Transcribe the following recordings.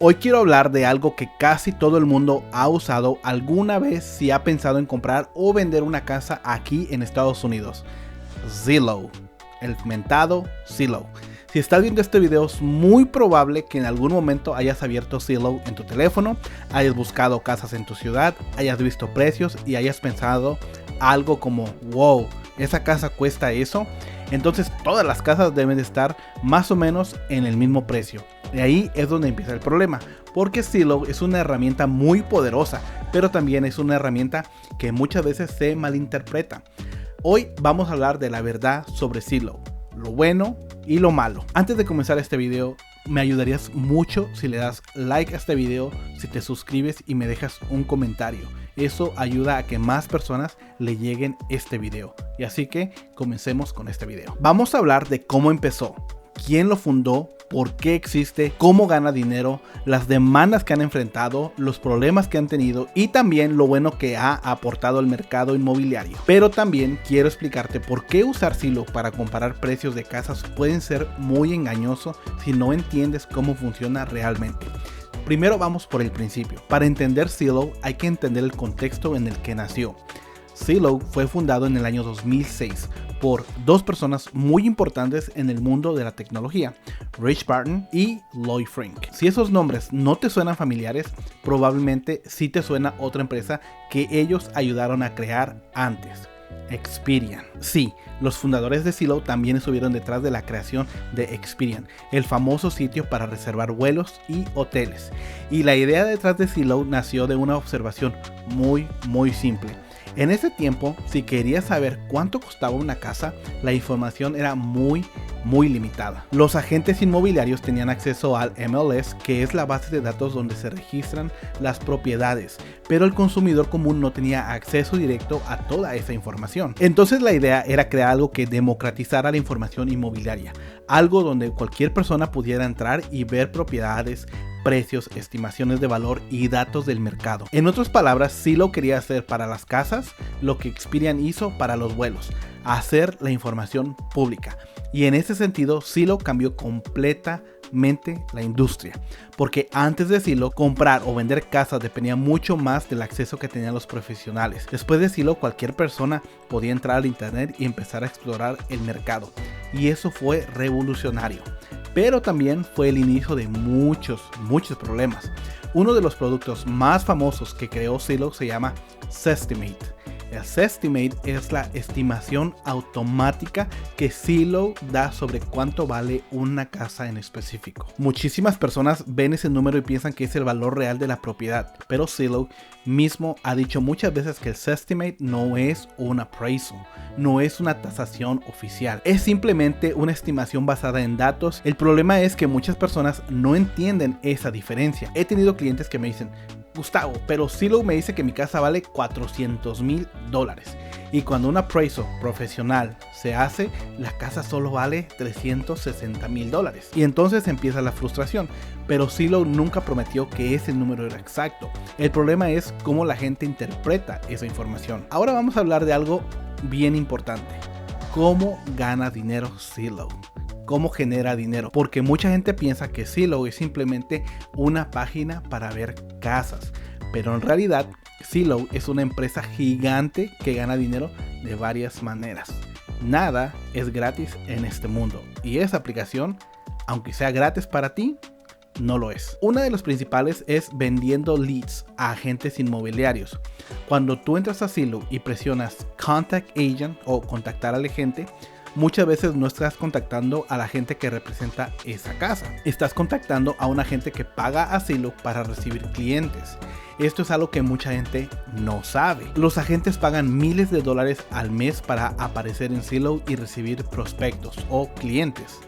Hoy quiero hablar de algo que casi todo el mundo ha usado alguna vez si ha pensado en comprar o vender una casa aquí en Estados Unidos. Zillow, el mentado Zillow. Si estás viendo este video, es muy probable que en algún momento hayas abierto Zillow en tu teléfono, hayas buscado casas en tu ciudad, hayas visto precios y hayas pensado algo como, wow, ¿esa casa cuesta eso? Entonces todas las casas deben de estar más o menos en el mismo precio. Y ahí es donde empieza el problema, porque Zillow es una herramienta muy poderosa, pero también es una herramienta que muchas veces se malinterpreta. Hoy vamos a hablar de la verdad sobre Zillow, lo bueno y lo malo. Antes de comenzar este video, me ayudarías mucho si le das like a este video, si te suscribes y me dejas un comentario. Eso ayuda a que más personas le lleguen este video. Y así que comencemos con este video. Vamos a hablar de cómo empezó, quién lo fundó, por qué existe, cómo gana dinero, las demandas que han enfrentado, los problemas que han tenido y también lo bueno que ha aportado al mercado inmobiliario. Pero también quiero explicarte por qué usar Zillow para comparar precios de casas pueden ser muy engañoso si no entiendes cómo funciona realmente. Primero vamos por el principio. Para entender Zillow hay que entender el contexto en el que nació. Zillow fue fundado en el año 2006 por dos personas muy importantes en el mundo de la tecnología, Rich Barton y Lloyd Frink. Si esos nombres no te suenan familiares, probablemente sí te suena otra empresa que ellos ayudaron a crear antes, Experian. Sí, los fundadores de Zillow también estuvieron detrás de la creación de Experian, el famoso sitio para reservar vuelos y hoteles. Y la idea detrás de Zillow nació de una observación muy simple. En ese tiempo, si querías saber cuánto costaba una casa, la información era muy limitada. Los agentes inmobiliarios tenían acceso al MLS, que es la base de datos donde se registran las propiedades, pero el consumidor común no tenía acceso directo a toda esa información. Entonces la idea era crear algo que democratizara la información inmobiliaria, algo donde cualquier persona pudiera entrar y ver propiedades, precios, estimaciones de valor y datos del mercado. En otras palabras, Zillow quería hacer para las casas lo que Experian hizo para los vuelos, hacer la información pública. Y en ese sentido, Zillow cambió completamente la industria, porque antes de Zillow, comprar o vender casas dependía mucho más del acceso que tenían los profesionales. Después de Zillow, cualquier persona podía entrar al internet y empezar a explorar el mercado, y eso fue revolucionario. Pero también fue el inicio de muchos problemas. Uno de los productos más famosos que creó Zillow se llama Zestimate. El Zestimate es la estimación automática que Zillow da sobre cuánto vale una casa en específico. Muchísimas personas ven ese número y piensan que es el valor real de la propiedad, pero Zillow mismo ha dicho muchas veces que el Zestimate no es un appraisal, no es una tasación oficial, es simplemente una estimación basada en datos. El problema es que muchas personas no entienden esa diferencia. He tenido clientes que me dicen: Gustavo, pero Zillow me dice que mi casa vale $400,000 y cuando un appraisal profesional se hace, la casa solo vale $360,000 y entonces empieza la frustración. Pero Zillow nunca prometió que ese número era exacto. El problema es cómo la gente interpreta esa información. Ahora vamos a hablar de algo bien importante: cómo gana dinero Zillow. Cómo genera dinero, porque mucha gente piensa que Zillow es simplemente una página para ver casas, pero en realidad Zillow es una empresa gigante que gana dinero de varias maneras. Nada es gratis en este mundo, y esa aplicación, aunque sea gratis para ti, no lo es. Una de las principales es vendiendo leads a agentes inmobiliarios. Cuando tú entras a Zillow y presionas Contact Agent o contactar al agente, muchas veces no estás contactando a la gente que representa esa casa. Estás contactando a un agente que paga a Zillow para recibir clientes. Esto es algo que mucha gente no sabe. Los agentes pagan miles de dólares al mes para aparecer en Zillow y recibir prospectos o clientes.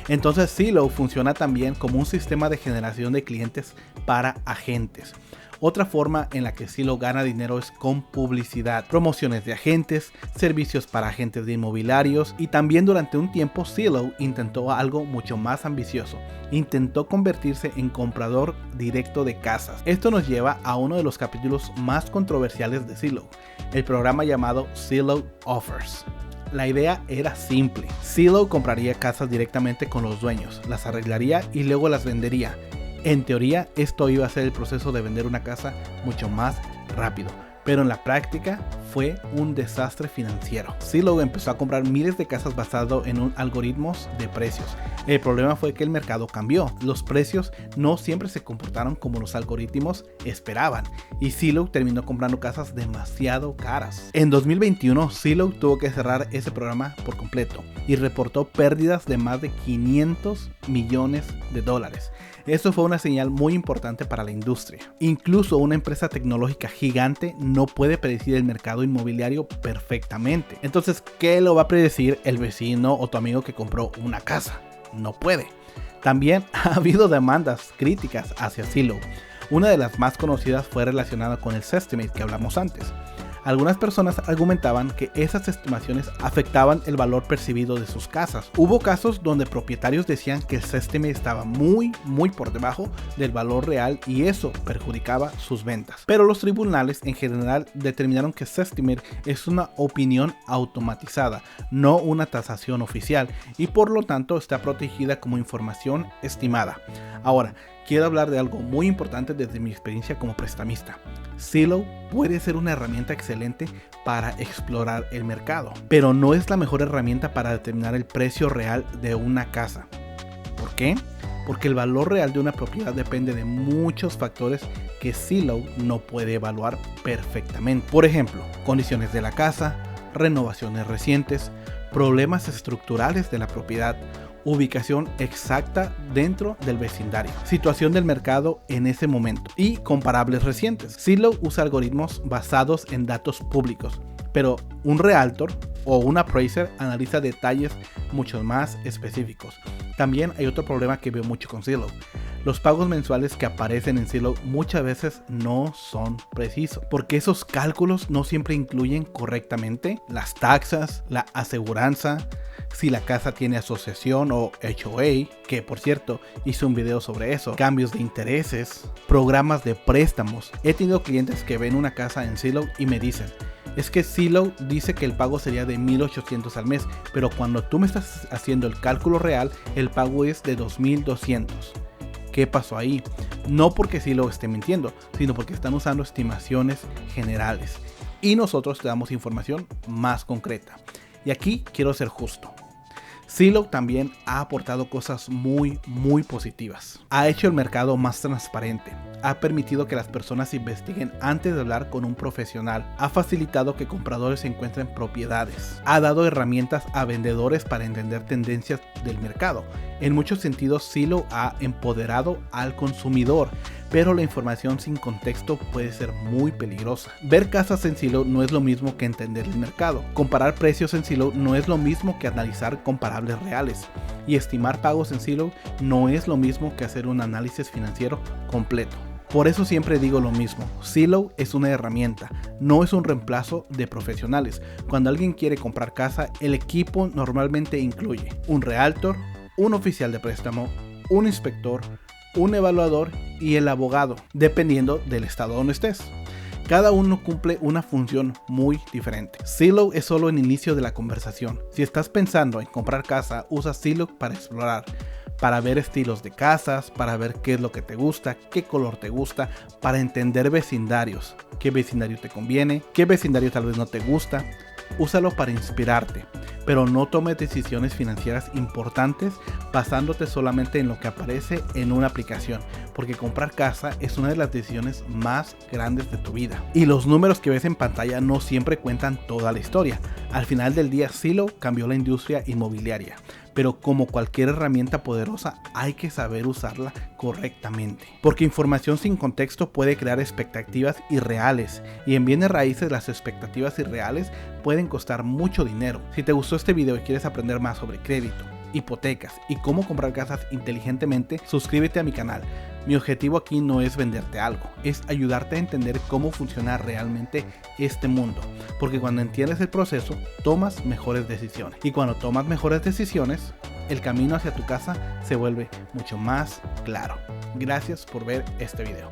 Entonces Zillow funciona también como un sistema de generación de clientes para agentes. Otra forma en la que Zillow gana dinero es con publicidad, promociones de agentes, servicios para agentes de inmobiliarios, y también durante un tiempo Zillow intentó algo mucho más ambicioso. Intentó convertirse en comprador directo de casas. Esto nos lleva a uno de los capítulos más controversiales de Zillow, el programa llamado Zillow Offers. La idea era simple: Zillow compraría casas directamente con los dueños, las arreglaría y luego las vendería. En teoría, esto iba a ser el proceso de vender una casa mucho más rápido, pero en la práctica fue un desastre financiero. Zillow empezó a comprar miles de casas basado en algoritmos de precios. El problema fue que el mercado cambió. Los precios no siempre se comportaron como los algoritmos esperaban y Zillow terminó comprando casas demasiado caras. En 2021, Zillow tuvo que cerrar ese programa por completo y reportó pérdidas de más de $500 millones. Esto fue una señal muy importante para la industria. Incluso una empresa tecnológica gigante no puede predecir el mercado inmobiliario perfectamente. Entonces, ¿qué lo va a predecir el vecino o tu amigo que compró una casa? No puede. También ha habido demandas críticas hacia Zillow. Una de las más conocidas fue relacionada con el Zestimate que hablamos antes. Algunas personas argumentaban que esas estimaciones afectaban el valor percibido de sus casas. Hubo casos donde propietarios decían que el Zestimate estaba muy por debajo del valor real y eso perjudicaba sus ventas. Pero los tribunales en general determinaron que Zestimate es una opinión automatizada, no una tasación oficial, y por lo tanto está protegida como información estimada. Ahora, quiero hablar de algo muy importante desde mi experiencia como prestamista. Zillow puede ser una herramienta excelente para explorar el mercado, pero no es la mejor herramienta para determinar el precio real de una casa. ¿Por qué? Porque el valor real de una propiedad depende de muchos factores que Zillow no puede evaluar perfectamente. Por ejemplo, condiciones de la casa, renovaciones recientes, problemas estructurales de la propiedad, ubicación exacta dentro del vecindario, situación del mercado en ese momento y comparables recientes. Zillow usa algoritmos basados en datos públicos, pero un realtor o un appraiser analiza detalles mucho más específicos. También hay otro problema que veo mucho con Zillow. Los pagos mensuales que aparecen en Zillow muchas veces no son precisos, porque esos cálculos no siempre incluyen correctamente las taxas, la aseguranza, si la casa tiene asociación o HOA, que por cierto hice un video sobre eso, cambios de intereses, programas de préstamos. He tenido clientes que ven una casa en Zillow y me dicen: es que Zillow dice que el pago sería de $1,800 al mes, pero cuando tú me estás haciendo el cálculo real, el pago es de $2,200. ¿Qué pasó ahí? No porque Zillow esté mintiendo, sino porque están usando estimaciones generales y nosotros te damos información más concreta. Y aquí quiero ser justo. Zillow también ha aportado cosas muy positivas. Ha hecho el mercado más transparente. Ha permitido que las personas investiguen antes de hablar con un profesional. Ha facilitado que compradores encuentren propiedades. Ha dado herramientas a vendedores para entender tendencias del mercado. En muchos sentidos, Zillow ha empoderado al consumidor, pero la información sin contexto puede ser muy peligrosa. Ver casas en Zillow no es lo mismo que entender el mercado. Comparar precios en Zillow no es lo mismo que analizar comparables reales. Y estimar pagos en Zillow no es lo mismo que hacer un análisis financiero completo. Por eso siempre digo lo mismo, Zillow es una herramienta, no es un reemplazo de profesionales. Cuando alguien quiere comprar casa, el equipo normalmente incluye un realtor, un oficial de préstamo, un inspector, un evaluador y el abogado, dependiendo del estado donde estés. Cada uno cumple una función muy diferente. Zillow es solo el inicio de la conversación. Si estás pensando en comprar casa, usa Zillow para explorar, para ver estilos de casas, para ver qué es lo que te gusta, qué color te gusta, para entender vecindarios, qué vecindario te conviene, qué vecindario tal vez no te gusta. Úsalo para inspirarte, pero no tomes decisiones financieras importantes basándote solamente en lo que aparece en una aplicación, porque comprar casa es una de las decisiones más grandes de tu vida. Y los números que ves en pantalla no siempre cuentan toda la historia. Al final del día, Zillow cambió la industria inmobiliaria, pero como cualquier herramienta poderosa, hay que saber usarla correctamente. Porque información sin contexto puede crear expectativas irreales, y en bienes raíces las expectativas irreales pueden costar mucho dinero. Si te gustó este video y quieres aprender más sobre crédito, hipotecas y cómo comprar casas inteligentemente, suscríbete a mi canal. Mi objetivo aquí no es venderte algo, es ayudarte a entender cómo funciona realmente este mundo, porque cuando entiendes el proceso, tomas mejores decisiones, y cuando tomas mejores decisiones, el camino hacia tu casa se vuelve mucho más claro. Gracias por ver este video.